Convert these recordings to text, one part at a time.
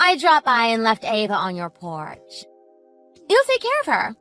I dropped by and left Ava on your porch. You'll take care of her,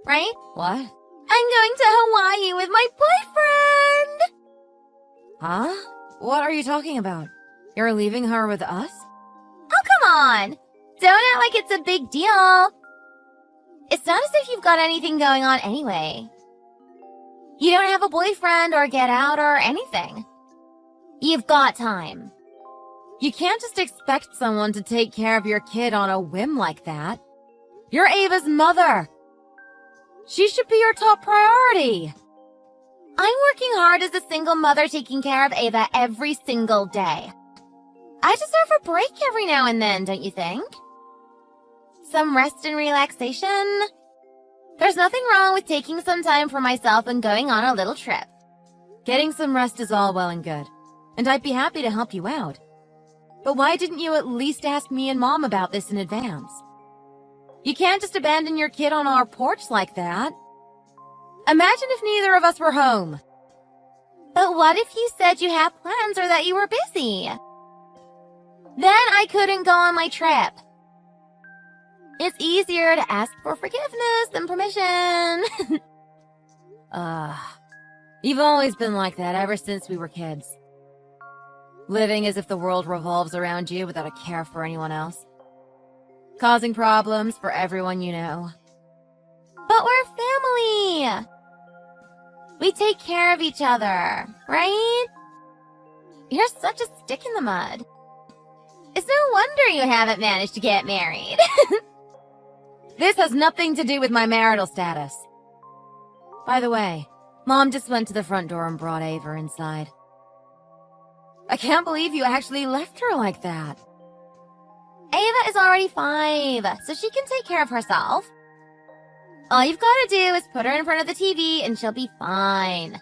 right? What? I'm going to Hawaii with my boyfriend! Huh? What are you talking about? You're leaving her with us? Oh, come on! Don't act like it's a big deal. It's not as if you've got anything going on anyway. You don't have a boyfriend or get out or anything. You've got time. You can't just expect someone to take care of your kid on a whim like that. You're Ava's mother. She should be your top priority. I'm working hard as a single mother taking care of Ava every single day. I deserve a break every now and then, don't you think? Some rest and relaxation. There's nothing wrong with taking some time for myself and going on a little trip. Getting some rest is all well and good, and I'd be happy to help you out. But why didn't you at least ask me and Mom about this in advance? You can't just abandon your kid on our porch like that. Imagine if neither of us were home. But what if you said you had plans or that you were busy? Then I couldn't go on my trip. It's easier to ask for forgiveness than permission. You've always been like that ever since we were kids. Living as if the world revolves around you without a care for anyone else. Causing problems for everyone you know. But we're family. We take care of each other, right? You're such a stick in the mud. It's no wonder you haven't managed to get married. This has nothing to do with my marital status. By the way, Mom just went to the front door and brought Ava inside. I can't believe you actually left her like that. Ava is already 5, so she can take care of herself. All you've got to do is put her in front of the TV and she'll be fine.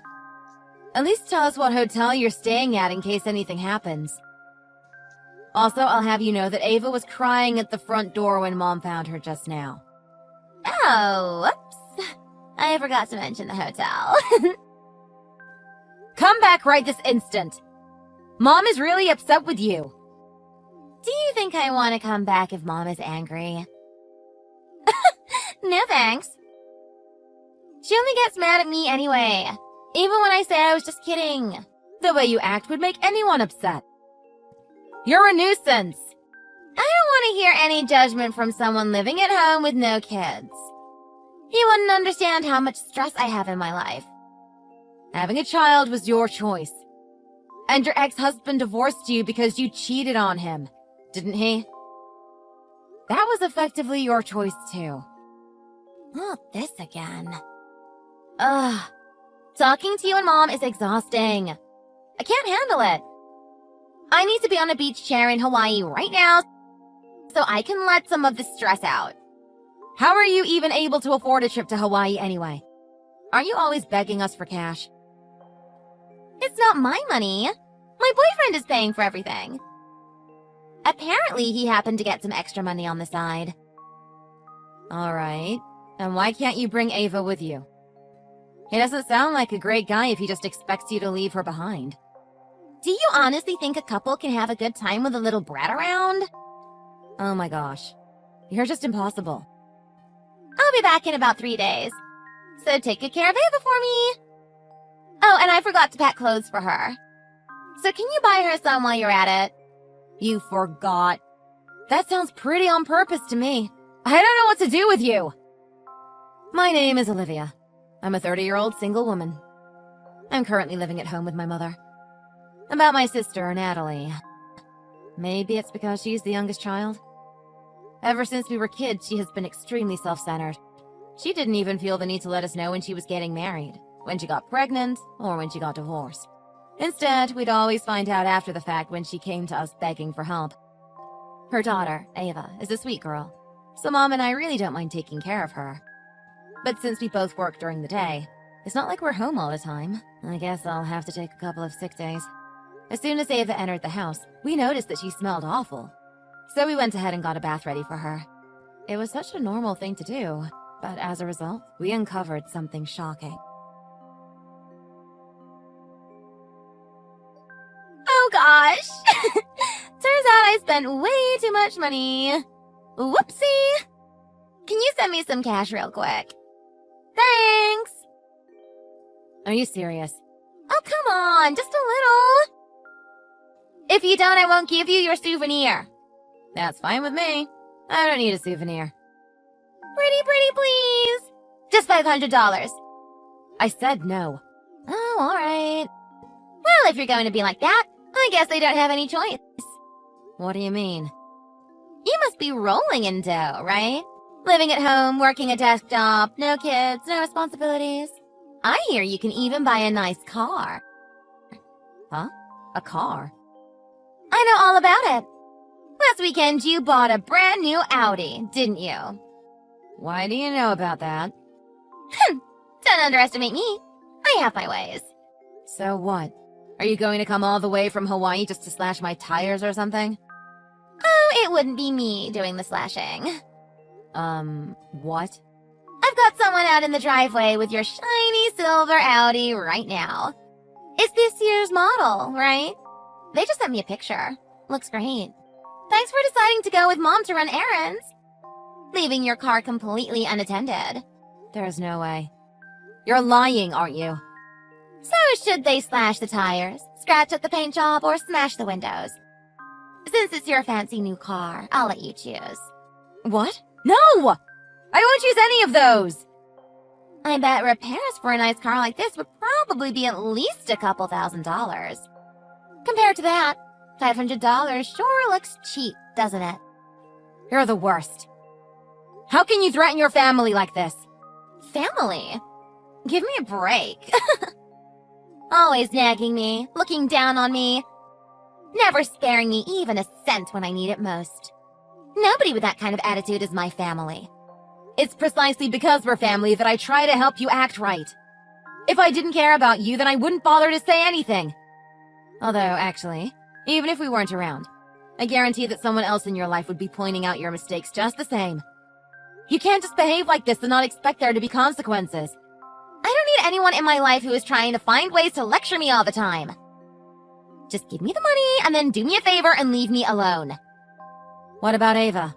At least tell us what hotel you're staying at in case anything happens. Also, I'll have you know that Ava was crying at the front door when Mom found her just now. Oh, whoops. I forgot to mention the hotel. Come back right this instant. Mom is really upset with you. Do you think I want to come back if Mom is angry? No thanks. She only gets mad at me anyway, even when I say I was just kidding. The way you act would make anyone upset. You're a nuisance. I don't want to hear any judgment from someone living at home with no kids. You wouldn't understand how much stress I have in my life. Having a child was your choice. And your ex-husband divorced you because you cheated on him, didn't he? That was effectively your choice too. Not this again. Ugh. Talking to you and Mom is exhausting. I can't handle it. I need to be on a beach chair in Hawaii right now so I can let some of the stress out. How are you even able to afford a trip to Hawaii anyway? Aren't you always begging us for cash? It's not my money. My boyfriend is paying for everything. Apparently, he happened to get some extra money on the side. All right. And why can't you bring Ava with you? He doesn't sound like a great guy if he just expects you to leave her behind. Do you honestly think a couple can have a good time with a little brat around? Oh my gosh. You're just impossible. I'll be back in about 3 days. So take good care of Ava for me. Oh, and I forgot to pack clothes for her. So can you buy her some while you're at it? You forgot. That sounds pretty on purpose to me. I don't know what to do with you. My name is Olivia. I'm a 30-year-old single woman. I'm currently living at home with my mother. About my sister, Natalie. Maybe it's because she's the youngest child. Ever since we were kids, she has been extremely self-centered. She didn't even feel the need to let us know when she was getting married, when she got pregnant, or when she got divorced. Instead, we'd always find out after the fact when she came to us begging for help. Her daughter, Ava, is a sweet girl, so Mom and I really don't mind taking care of her. But since we both work during the day, it's not like we're home all the time. I guess I'll have to take a couple of sick days. As soon as Ava entered the house, we noticed that she smelled awful. So we went ahead and got a bath ready for her. It was such a normal thing to do, but as a result, we uncovered something shocking. Oh gosh! Turns out I spent way too much money. Whoopsie! Can you send me some cash real quick? Thanks! Are you serious? Oh, come on, just a little. If you don't, I won't give you your souvenir. That's fine with me. I don't need a souvenir. Pretty, please. Just $500. I said no. Oh, all right. Well, if you're going to be like that, I guess they don't have any choice. What do you mean? You must be rolling in dough, right? Living at home, working a desk job, no kids, no responsibilities. I hear you can even buy a nice car. Huh? A car? I know all about it. Last weekend, you bought a brand new Audi, didn't you? Why do you know about that? Don't underestimate me. I have my ways. So what? Are you going to come all the way from Hawaii just to slash my tires or something? Oh, it wouldn't be me doing the slashing. What? I've got someone out in the driveway with your shiny silver Audi right now. It's this year's model, right? They just sent me a picture. Looks great. Thanks for deciding to go with Mom to run errands. Leaving your car completely unattended. There's no way. You're lying, aren't you? So should they slash the tires, scratch up the paint job, or smash the windows? Since it's your fancy new car, I'll let you choose. What? No! I won't choose any of those! I bet repairs for a nice car like this would probably be at least a couple $1,000s. Compared to that, $500 sure looks cheap, doesn't it? You're the worst. How can you threaten your family like this? Family? Give me a break. Always nagging me, looking down on me, never sparing me even a cent when I need it most. Nobody with that kind of attitude is my family. It's precisely because we're family that I try to help you act right. If I didn't care about you, then I wouldn't bother to say anything. Although, actually, even if we weren't around, I guarantee that someone else in your life would be pointing out your mistakes just the same. You can't just behave like this and not expect there to be consequences. I don't need anyone in my life who is trying to find ways to lecture me all the time. Just give me the money and then do me a favor and leave me alone. What about Ava?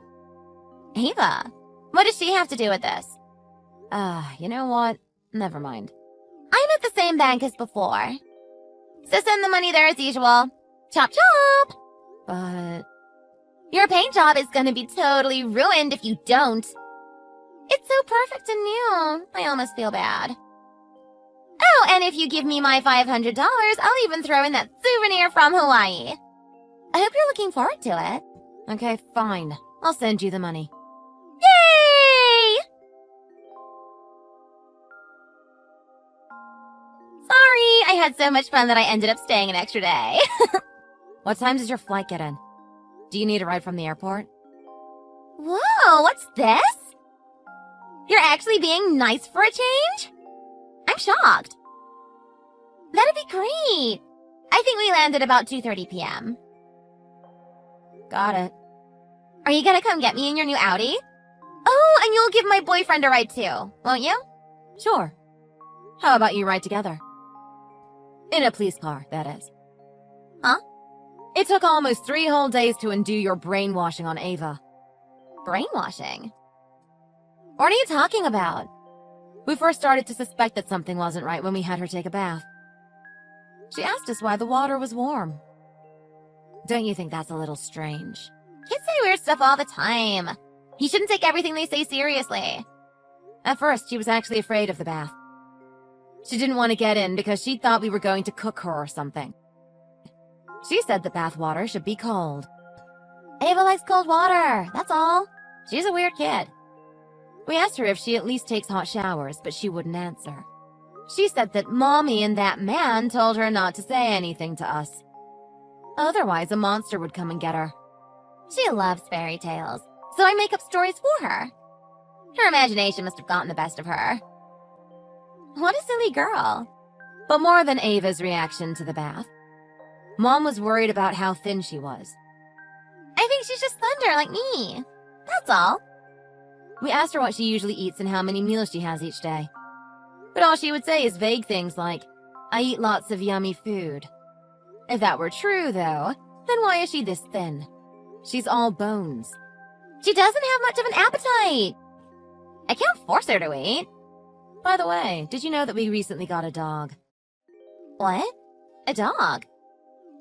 Ava? What does she have to do with this? You know what? Never mind. I'm at the same bank as before. So send the money there as usual. Chop chop! But... Your paint job is gonna be totally ruined if you don't. It's so perfect and new. I almost feel bad. Oh, and if you give me my $500, I'll even throw in that souvenir from Hawaii. I hope you're looking forward to it. Okay, fine. I'll send you the money. Yay! Sorry, I had so much fun that I ended up staying an extra day. What time does your flight get in? Do you need a ride from the airport? Whoa, what's this? You're actually being nice for a change? I'm shocked. That'd be great. I think we landed about 2:30 p.m. Got it. Are you gonna come get me in your new Audi? Oh, and you'll give my boyfriend a ride too, won't you? Sure. How about you ride together? In a police car, that is. Huh? It took almost 3 whole days to undo your brainwashing on Ava. Brainwashing? What are you talking about? We first started to suspect that something wasn't right when we had her take a bath. She asked us why the water was warm. Don't you think that's a little strange? Kids say weird stuff all the time. You shouldn't take everything they say seriously. At first, she was actually afraid of the bath. She didn't want to get in because she thought we were going to cook her or something. She said the bath water should be cold. Ava likes cold water, that's all. She's a weird kid. We asked her if she at least takes hot showers, but she wouldn't answer. She said that Mommy and that man told her not to say anything to us. Otherwise, a monster would come and get her. She loves fairy tales, so I make up stories for her. Her imagination must have gotten the best of her. What a silly girl. But more than Ava's reaction to the bath, Mom was worried about how thin she was. I think she's just slender like me. That's all. We asked her what she usually eats and how many meals she has each day. But all she would say is vague things like, I eat lots of yummy food. If that were true, though, then why is she this thin? She's all bones. She doesn't have much of an appetite. I can't force her to eat. By the way, did you know that we recently got a dog? What? A dog?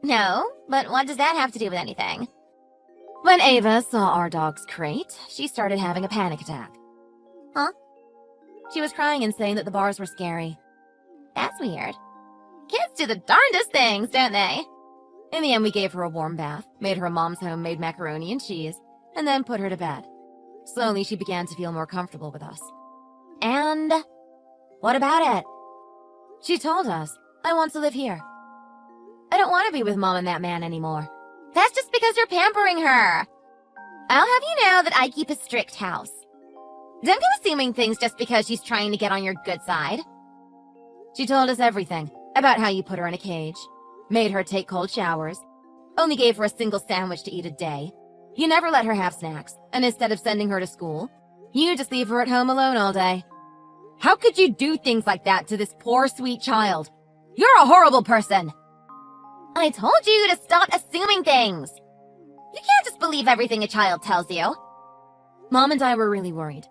No, but what does that have to do with anything? When Ava saw our dog's crate, she started having a panic attack. Huh? She was crying and saying that the bars were scary. That's weird. Kids do the darndest things, don't they? In the end, we gave her a warm bath, made her a mom's homemade macaroni and cheese, and then put her to bed. Slowly, she began to feel more comfortable with us. And what about it? She told us, "I want to live here. I don't want to be with Mom and that man anymore." That's just because you're pampering her. I'll have you know that I keep a strict house. Don't go assuming things just because she's trying to get on your good side. She told us everything about how you put her in a cage, made her take cold showers, only gave her a single sandwich to eat a day. You never let her have snacks, and instead of sending her to school, you just leave her at home alone all day. How could you do things like that to this poor, sweet child? You're a horrible person. I told you to stop assuming things. You can't just believe everything a child tells you. Mom and I were really worried.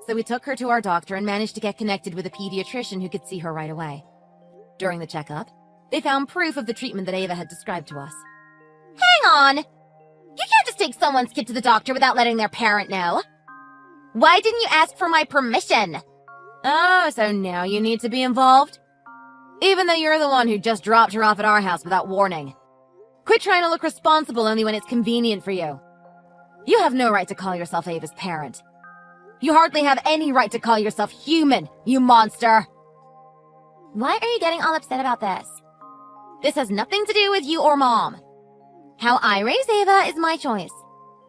So we took her to our doctor and managed to get connected with a pediatrician who could see her right away. During the checkup, they found proof of the treatment that Ava had described to us. Hang on! You can't just take someone's kid to the doctor without letting their parent know. Why didn't you ask for my permission? Oh, so now you need to be involved? Even though you're the one who just dropped her off at our house without warning. Quit trying to look responsible only when it's convenient for you. You have no right to call yourself Ava's parent. You hardly have any right to call yourself human, you monster! Why are you getting all upset about this? This has nothing to do with you or Mom. How I raise Ava is my choice,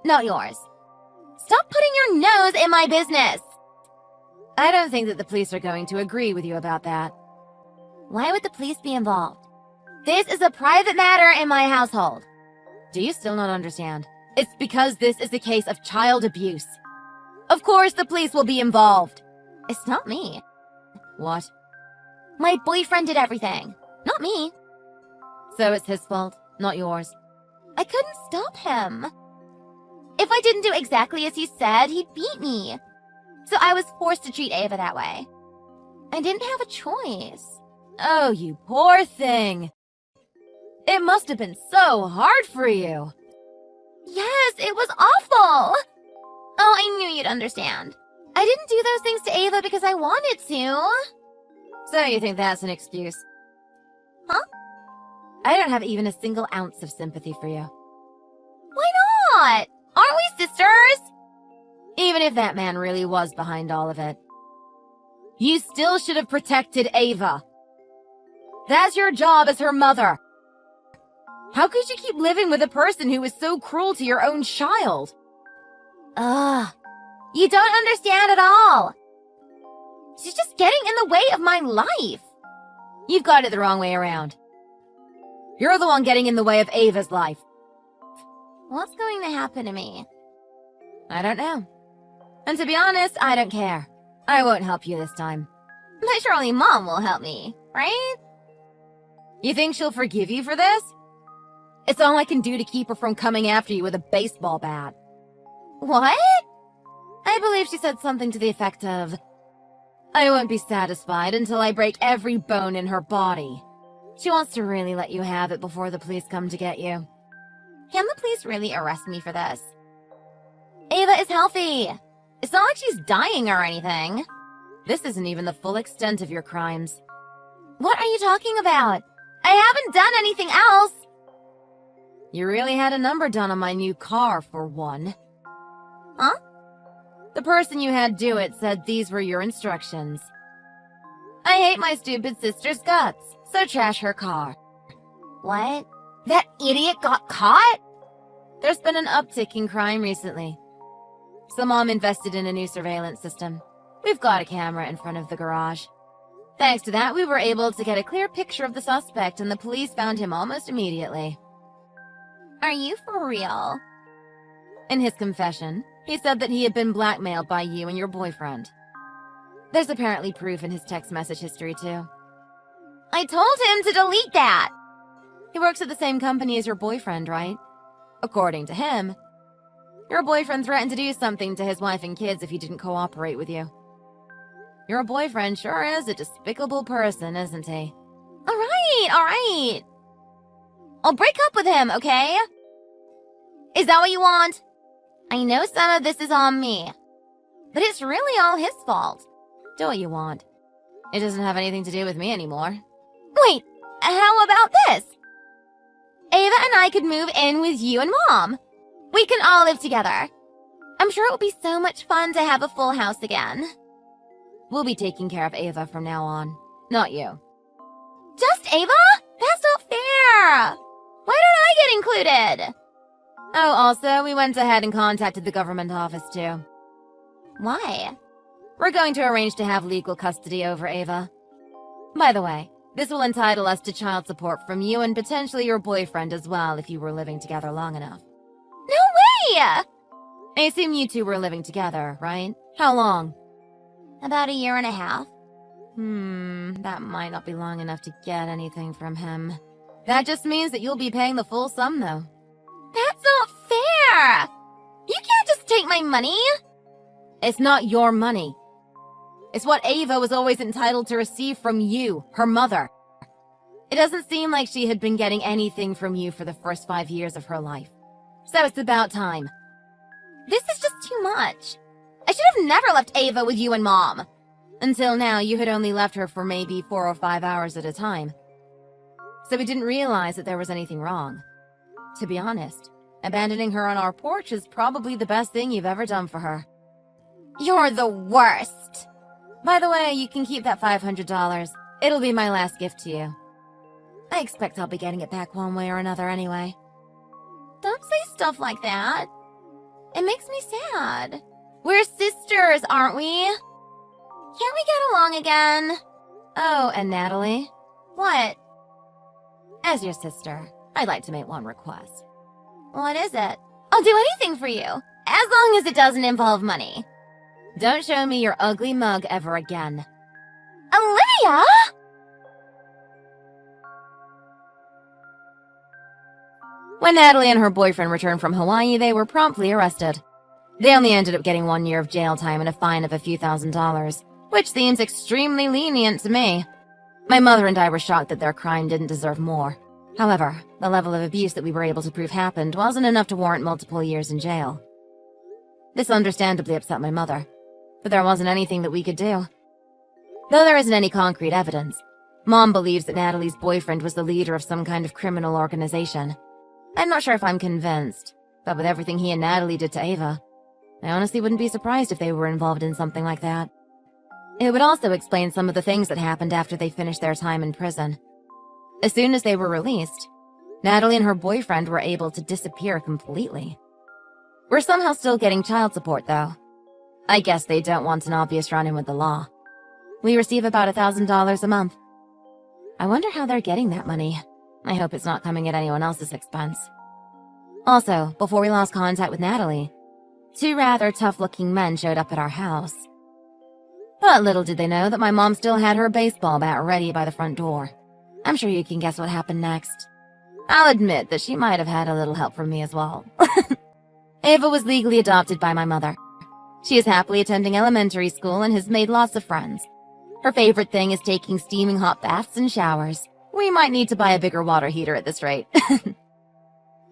not yours. Stop putting your nose in my business! I don't think that the police are going to agree with you about that. Why would the police be involved? This is a private matter in my household. Do you still not understand? It's because this is a case of child abuse. Of course the police will be involved. It's not me. What? My boyfriend did everything, not me. So it's his fault, not yours. I couldn't stop him. If I didn't do exactly as he said, he'd beat me. So I was forced to treat Ava that way. I didn't have a choice. Oh, you poor thing. It must have been so hard for you. Yes, it was awful. Oh, I knew you'd understand. I didn't do those things to Ava because I wanted to. So you think that's an excuse? Huh? I don't have even a single ounce of sympathy for you. Why not? Aren't we sisters? Even if that man really was behind all of it. You still should have protected Ava. That's your job as her mother. How could you keep living with a person who was so cruel to your own child? Ugh. You don't understand at all. She's just getting in the way of my life. You've got it the wrong way around. You're the one getting in the way of Ava's life. What's going to happen to me? I don't know. And to be honest, I don't care. I won't help you this time. But surely Mom will help me, right? You think she'll forgive you for this? It's all I can do to keep her from coming after you with a baseball bat. What? I believe she said something to the effect of, "I won't be satisfied until I break every bone in her body." She wants to really let you have it before the police come to get you. Can the police really arrest me for this? Ava is healthy. It's not like she's dying or anything. This isn't even the full extent of your crimes. What are you talking about? I haven't done anything else. You really had a number done on my new car, for one. Huh? The person you had do it said these were your instructions. I hate my stupid sister's guts, so trash her car. What? That idiot got caught? There's been an uptick in crime recently. So Mom invested in a new surveillance system. We've got a camera in front of the garage. Thanks to that, we were able to get a clear picture of the suspect, and the police found him almost immediately. Are you for real? In his confession, he said that he had been blackmailed by you and your boyfriend. There's apparently proof in his text message history, too. I told him to delete that! He works at the same company as your boyfriend, right? According to him, your boyfriend threatened to do something to his wife and kids if he didn't cooperate with you. Your boyfriend sure is a despicable person, isn't he? All right. I'll break up with him, okay? Is that what you want? I know some of this is on me, but it's really all his fault. Do what you want. It doesn't have anything to do with me anymore. Wait, how about this? Ava and I could move in with you and Mom. We can all live together. I'm sure it would be so much fun to have a full house again. We'll be taking care of Ava from now on, not you. Just Ava? That's not fair. Why don't I get included? Oh, also, we went ahead and contacted the government office, too. Why? We're going to arrange to have legal custody over Ava. By the way, this will entitle us to child support from you and potentially your boyfriend as well if you were living together long enough. No way! I assume you two were living together, right? How long? About 1.5 years. That might not be long enough to get anything from him. That just means that you'll be paying the full sum, though. That's not fair! You can't just take my money! It's not your money. It's what Ava was always entitled to receive from you, her mother. It doesn't seem like she had been getting anything from you for the first 5 years of her life. So it's about time. This is just too much. I should have never left Ava with you and Mom. Until now, you had only left her for maybe 4 or 5 hours at a time. So we didn't realize that there was anything wrong. To be honest, abandoning her on our porch is probably the best thing you've ever done for her. You're the worst. By the way, you can keep that $500. It'll be my last gift to you. I expect I'll be getting it back one way or another anyway. Don't say stuff like that. It makes me sad. We're sisters, aren't we? Can't we get along again? Oh, and Natalie? What? As your sister, I'd like to make one request. What is it? I'll do anything for you, as long as it doesn't involve money. Don't show me your ugly mug ever again. Olivia! When Natalie and her boyfriend returned from Hawaii, they were promptly arrested. They only ended up getting 1 year of jail time and a fine of a few $1,000s, which seems extremely lenient to me. My mother and I were shocked that their crime didn't deserve more. However, the level of abuse that we were able to prove happened wasn't enough to warrant multiple years in jail. This understandably upset my mother, but there wasn't anything that we could do. Though there isn't any concrete evidence, Mom believes that Natalie's boyfriend was the leader of some kind of criminal organization. I'm not sure if I'm convinced, but with everything he and Natalie did to Ava, I honestly wouldn't be surprised if they were involved in something like that. It would also explain some of the things that happened after they finished their time in prison. As soon as they were released, Natalie and her boyfriend were able to disappear completely. We're somehow still getting child support, though. I guess they don't want an obvious run-in with the law. We receive about $1,000 a month. I wonder how they're getting that money. I hope it's not coming at anyone else's expense. Also, before we lost contact with Natalie, 2 rather tough-looking men showed up at our house. But little did they know that my mom still had her baseball bat ready by the front door. I'm sure you can guess what happened next. I'll admit that she might have had a little help from me as well. Ava was legally adopted by my mother. She is happily attending elementary school and has made lots of friends. Her favorite thing is taking steaming hot baths and showers. We might need to buy a bigger water heater at this rate.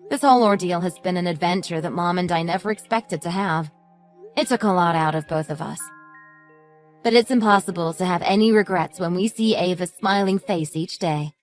This whole ordeal has been an adventure that Mom and I never expected to have. It took a lot out of both of us. But it's impossible to have any regrets when we see Ava's smiling face each day.